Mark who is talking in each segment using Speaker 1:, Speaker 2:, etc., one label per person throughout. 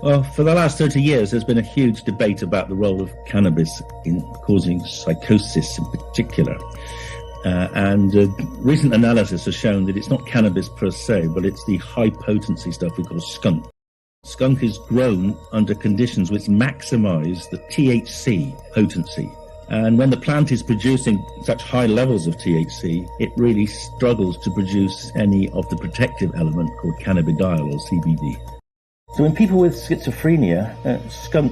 Speaker 1: Well, for the last 30 years, there's been a huge debate about the role of cannabis in causing psychosis in particular. And recent analysis has shown that it's not cannabis per se, but it's the high potency stuff we call skunk. Skunk is grown under conditions which maximize the THC potency. And when the plant is producing such high levels of THC, it really struggles to produce any of the protective element called cannabidiol or CBD. So in people with schizophrenia, skunk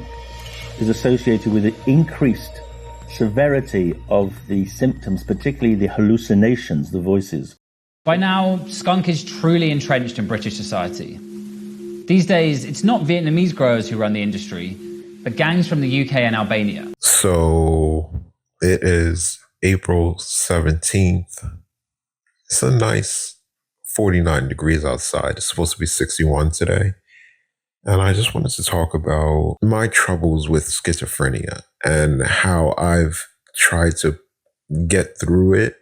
Speaker 1: is associated with an increased severity of the symptoms, particularly the hallucinations, the voices.
Speaker 2: By now, skunk is truly entrenched in British society. These days, it's not Vietnamese growers who run the industry, but gangs from the UK and Albania.
Speaker 3: So it is April 17th. It's a nice 49 degrees outside. It's supposed to be 61 today. And I just wanted to talk about my troubles with schizophrenia and how I've tried to get through it.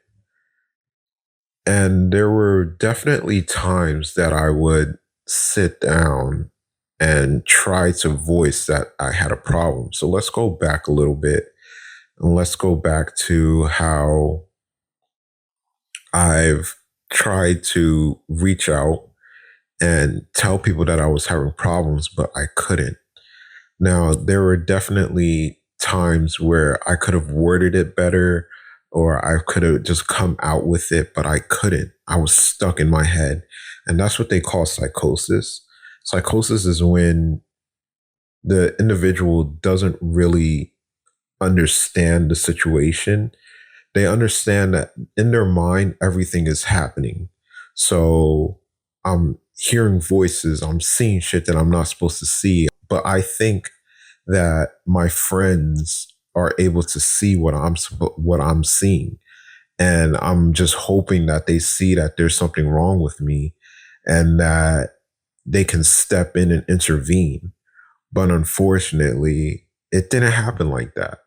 Speaker 3: And there were definitely times that I would sit down and try to voice that I had a problem. So let's go back a little bit and let's go back to how I've tried to reach out and tell people that I was having problems, but I couldn't. Now, there were definitely times where I could have worded it better or I could have just come out with it, but I couldn't. I was stuck in my head. And that's what they call psychosis. Psychosis is when the individual doesn't really understand the situation. They understand that in their mind, everything is happening. So I'm hearing voices, I'm seeing shit that I'm not supposed to see. But I think that my friends are able to see what I'm seeing. And I'm just hoping that they see that there's something wrong with me and that they can step in and intervene. But unfortunately, it didn't happen like that.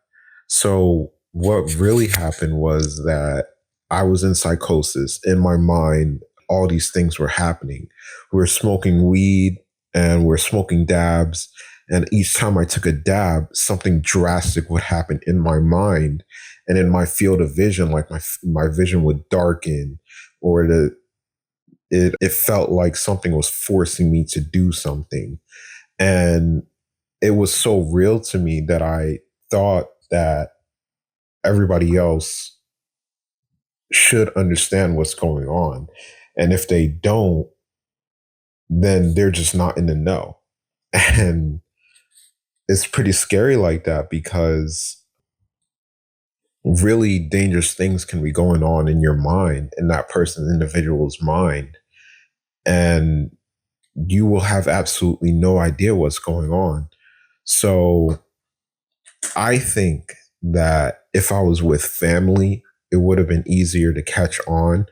Speaker 3: So what really happened was that I was in psychosis. In my mind, all these things were happening. We're smoking weed and we're smoking dabs. And each time I took a dab, something drastic would happen in my mind and in my field of vision, like my vision would darken, or it felt like something was forcing me to do something. And it was so real to me that I thought that everybody else should understand what's going on. And if they don't, then they're just not in the know. And it's pretty scary like that because really dangerous things can be going on in your mind, in that person's individual's mind. And you will have absolutely no idea what's going on. So I think that if I was with family, it would have been easier to catch on.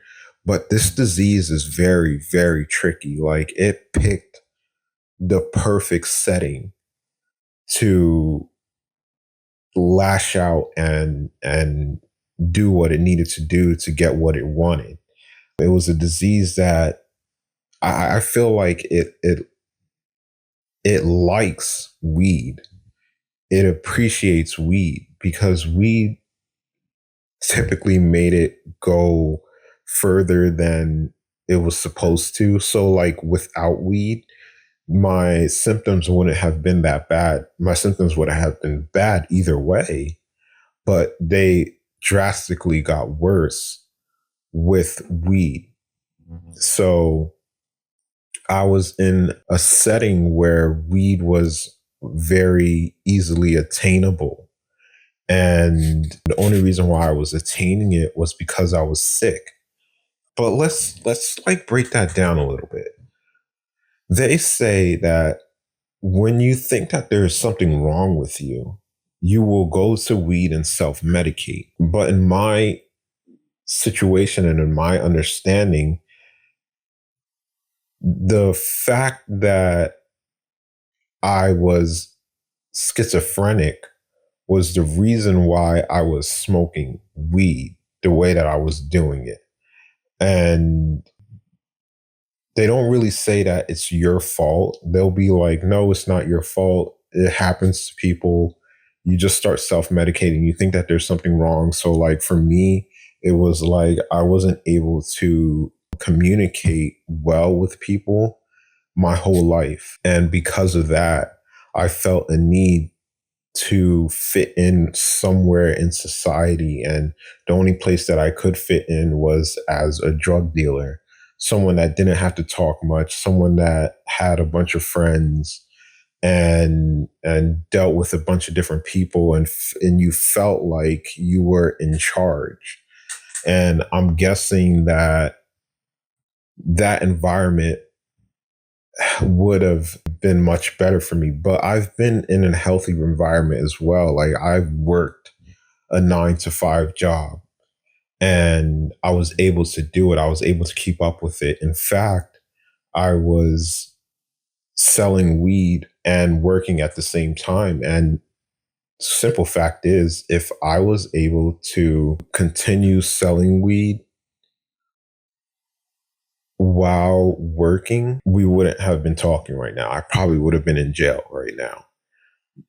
Speaker 3: But this disease is very, very tricky. Like, it picked the perfect setting to lash out and do what it needed to do to get what it wanted. It was a disease that I feel like it likes weed. It appreciates weed because weed typically made it go further than it was supposed to. So like without weed, my symptoms wouldn't have been that bad. My symptoms would have been bad either way, but they drastically got worse with weed. So I was in a setting where weed was very easily attainable. And the only reason why I was attaining it was because I was sick. But let's like break that down a little bit. They say that when you think that there's something wrong with you, you will go to weed and self-medicate. But in my situation and in my understanding, the fact that I was schizophrenic was the reason why I was smoking weed the way that I was doing it. And they don't really say that it's your fault. They'll be like, no, it's not your fault. It happens to people. You just start self-medicating. You think that there's something wrong. So like for me, it was like I wasn't able to communicate well with people my whole life. And because of that, I felt a need to fit in somewhere in society. And the only place that I could fit in was as a drug dealer, someone that didn't have to talk much, someone that had a bunch of friends and dealt with a bunch of different people, and you felt like you were in charge. And I'm guessing that that environment would have been much better for me. But I've been in a healthy environment as well. Like I've worked a 9 to 5 job and I was able to do it. I was able to keep up with it. In fact, I was selling weed and working at the same time. And simple fact is, if I was able to continue selling weed while working, we wouldn't have been talking right now. I probably would have been in jail right now,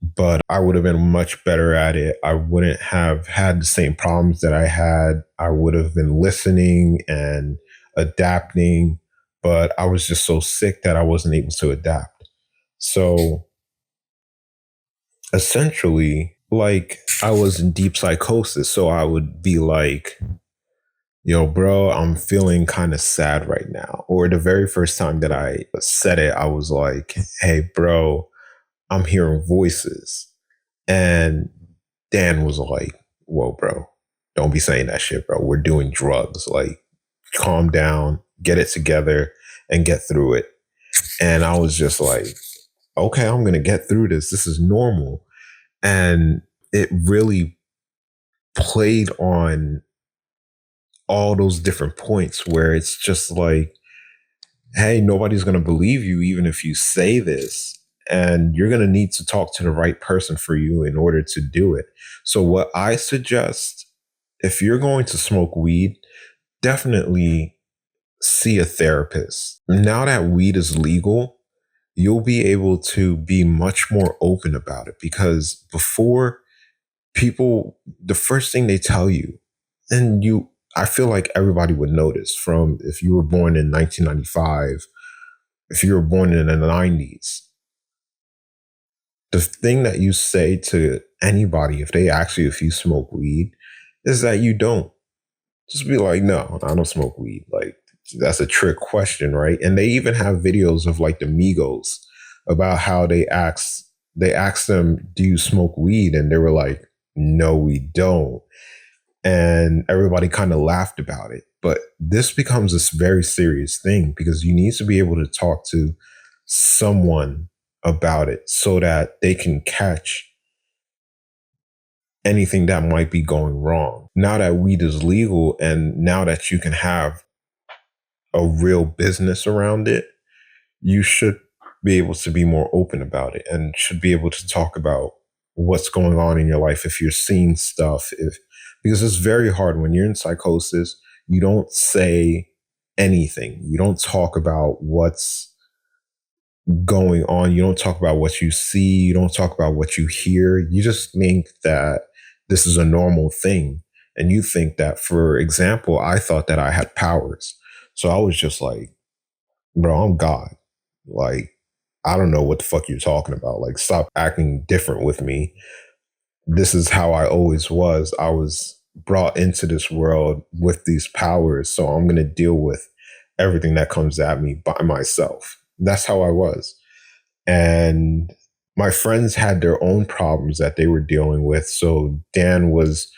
Speaker 3: but I would have been much better at it. I wouldn't have had the same problems that I had. I would have been listening and adapting, but I was just so sick that I wasn't able to adapt. So essentially, like I was in deep psychosis. So I would be like, yo, bro, I'm feeling kind of sad right now. Or the very first time that I said it, I was like, hey, bro, I'm hearing voices. And Dan was like, whoa, bro, don't be saying that shit, bro. We're doing drugs. Like, calm down, get it together, and get through it. And I was just like, okay, I'm going to get through this. This is normal. And it really played on all those different points where it's just like, hey, nobody's going to believe you even if you say this. And you're going to need to talk to the right person for you in order to do it. So, what I suggest, if you're going to smoke weed, definitely see a therapist. Now that weed is legal, you'll be able to be much more open about it, because before, people, the first thing they tell you, and I feel like everybody would notice, from if you were born in 1995, if you were born in the 90s, the thing that you say to anybody if they ask you if you smoke weed is that you don't. Just be like, no, I don't smoke weed. Like, that's a trick question, right? And they even have videos of like the Migos about how they asked them, do you smoke weed? And they were like, no, we don't. And everybody kind of laughed about it. But this becomes this very serious thing, because you need to be able to talk to someone about it so that they can catch anything that might be going wrong. Now that weed is legal and now that you can have a real business around it, you should be able to be more open about it and should be able to talk about what's going on in your life if you're seeing stuff. Because it's very hard when you're in psychosis, you don't say anything. You don't talk about what's going on. You don't talk about what you see. You don't talk about what you hear. You just think that this is a normal thing. And you think that, for example, I thought that I had powers. So I was just like, bro, I'm God. Like, I don't know what the fuck you're talking about. Like, stop acting different with me. This is how I always was. I was brought into this world with these powers. So I'm going to deal with everything that comes at me by myself. That's how I was. And my friends had their own problems that they were dealing with. So Dan was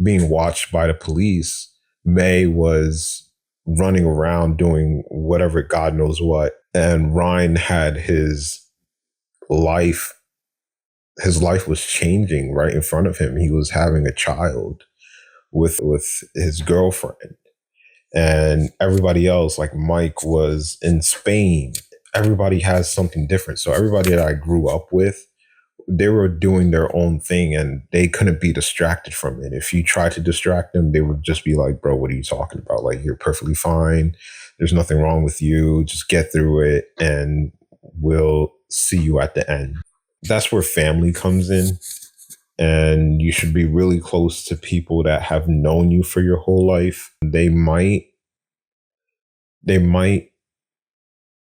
Speaker 3: being watched by the police. May was running around doing whatever, God knows what. And Ryan had his life was changing right in front of him. He was having a child with his girlfriend. And everybody else, like Mike, was in Spain. Everybody has something different. So everybody that I grew up with, they were doing their own thing and they couldn't be distracted from it. If you tried to distract them, they would just be like, bro, what are you talking about? Like, you're perfectly fine. There's nothing wrong with you. Just get through it and we'll see you at the end. That's where family comes in. And you should be really close to people that have known you for your whole life. They might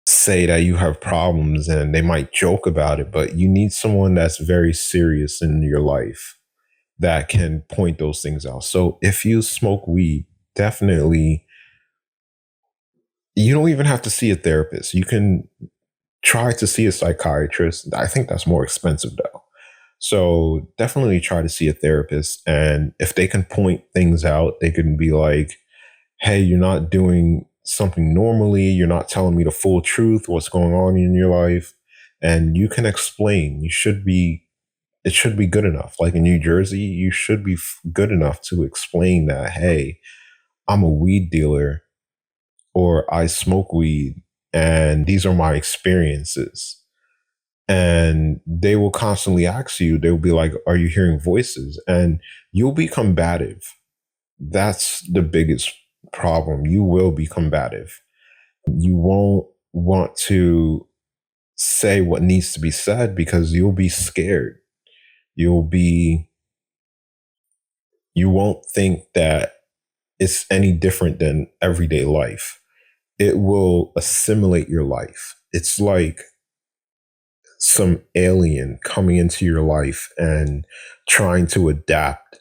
Speaker 3: say that you have problems and they might joke about it, but you need someone that's very serious in your life that can point those things out. So if you smoke weed, definitely, you don't even have to see a therapist. You can try to see a psychiatrist. I think that's more expensive though. So definitely try to see a therapist. And if they can point things out, they can be like, hey, you're not doing something normally. You're not telling me the full truth, what's going on in your life. And you can explain. It should be good enough. Like in New Jersey, you should be good enough to explain that, hey, I'm a weed dealer or I smoke weed and these are my experiences. And they will constantly ask you, they'll be like, are you hearing voices? And you'll be combative. That's the biggest problem. You will be combative. You won't want to say what needs to be said because you'll be scared. You won't think that it's any different than everyday life. It will assimilate your life. It's like some alien coming into your life and trying to adapt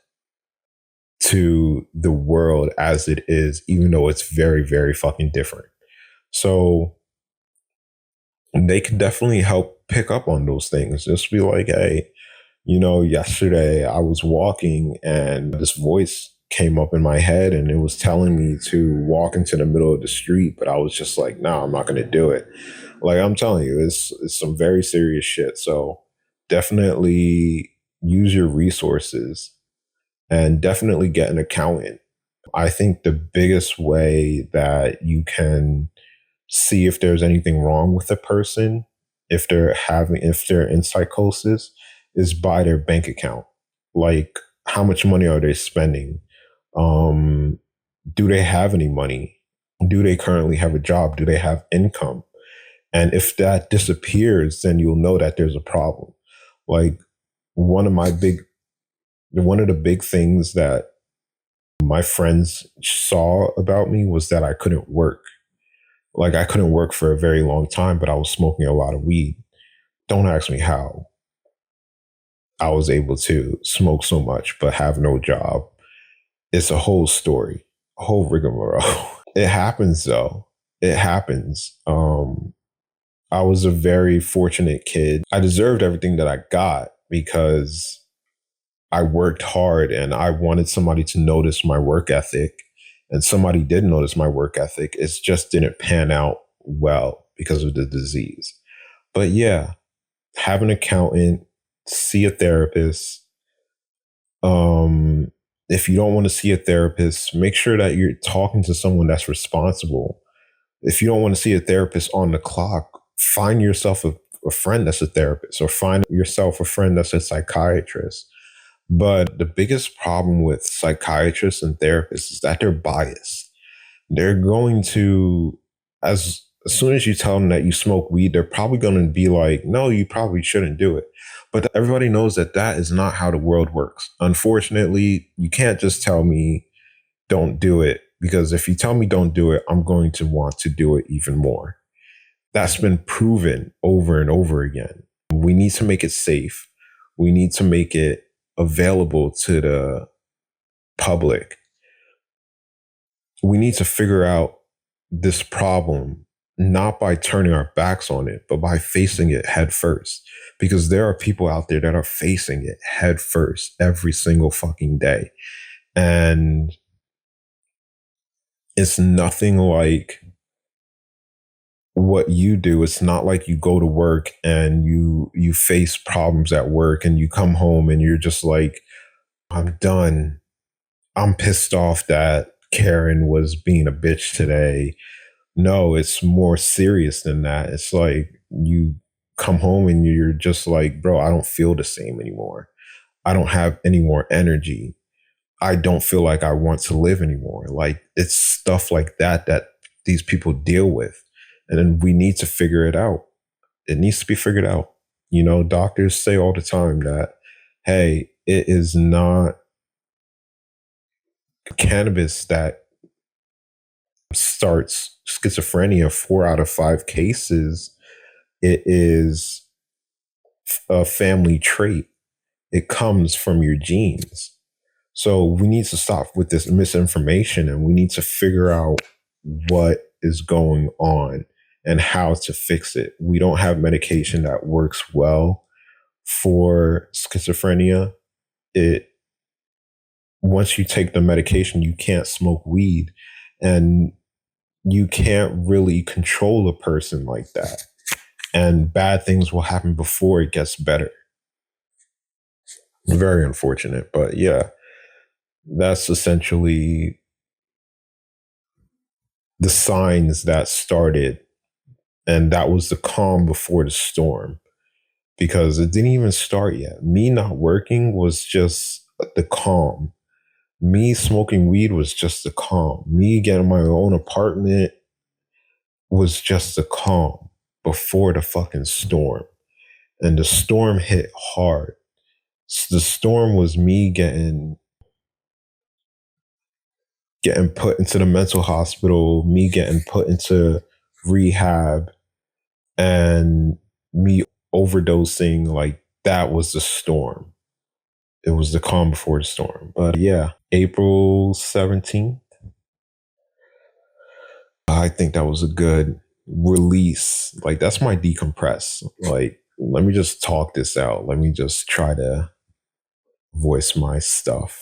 Speaker 3: to the world as it is, even though it's very, very fucking different. So they can definitely help pick up on those things. Just be like, hey, yesterday I was walking and this voice came up in my head and it was telling me to walk into the middle of the street, but I was just like, no, I'm not going to do it. Like I'm telling you, it's some very serious shit. So definitely use your resources and definitely get an accountant. I think the biggest way that you can see if there's anything wrong with a person, if they're in psychosis, is by their bank account. Like, how much money are they spending? Do they have any money? Do they currently have a job? Do they have income? And if that disappears, then you'll know that there's a problem. Like one of the big things that my friends saw about me was that I couldn't work. Like I couldn't work for a very long time, but I was smoking a lot of weed. Don't ask me how I was able to smoke so much, but have no job. It's a whole story, a whole rigmarole. It happens though. It happens. I was a very fortunate kid. I deserved everything that I got because I worked hard and I wanted somebody to notice my work ethic. And somebody did notice my work ethic. It just didn't pan out well because of the disease. But yeah, have an accountant, see a therapist. If you don't want to see a therapist, make sure that you're talking to someone that's responsible. If you don't want to see a therapist on the clock, find yourself a friend that's a therapist or find yourself a friend that's a psychiatrist. But the biggest problem with psychiatrists and therapists is that they're biased. They're going to, as soon as you tell them that you smoke weed, they're probably going to be like, no, you probably shouldn't do it. But everybody knows that that is not how the world works. Unfortunately, you can't just tell me don't do it, because if you tell me don't do it, I'm going to want to do it even more. That's been proven over and over again. We need to make it safe. We need to make it available to the public. We need to figure out this problem not by turning our backs on it, but by facing it head first. Because there are people out there that are facing it head first every single fucking day. And it's nothing like what you do. It's not like you go to work and you face problems at work and you come home and you're just like, I'm done. I'm pissed off that Karen was being a bitch today. No, it's more serious than that. It's like you come home and you're just like, bro, I don't feel the same anymore. I don't have any more energy. I don't feel like I want to live anymore. Like it's stuff like that that these people deal with. And then we need to figure it out. It needs to be figured out. You know, doctors say all the time that, hey, it is not cannabis that starts schizophrenia. 4 out of 5 cases, it is a family trait. It comes from your genes. So we need to stop with this misinformation, and we need to figure out what is going on and how to fix it. We don't have medication that works well for schizophrenia. It Once you take the medication, you can't smoke weed, and you can't really control a person like that. And bad things will happen before it gets better. Very unfortunate, but yeah, that's essentially the signs that started, and that was the calm before the storm, because it didn't even start yet. Me not working was just the calm. Me smoking weed was just the calm. Me getting my own apartment was just the calm before the fucking storm. And the storm hit hard. The storm was me getting put into the mental hospital, me getting put into rehab, and me overdosing. Like, that was the storm. It was the calm before the storm. But yeah, April 17th, I think that was a good release. Like, that's my decompress. Like, let me just talk this out. Let me just try to voice my stuff.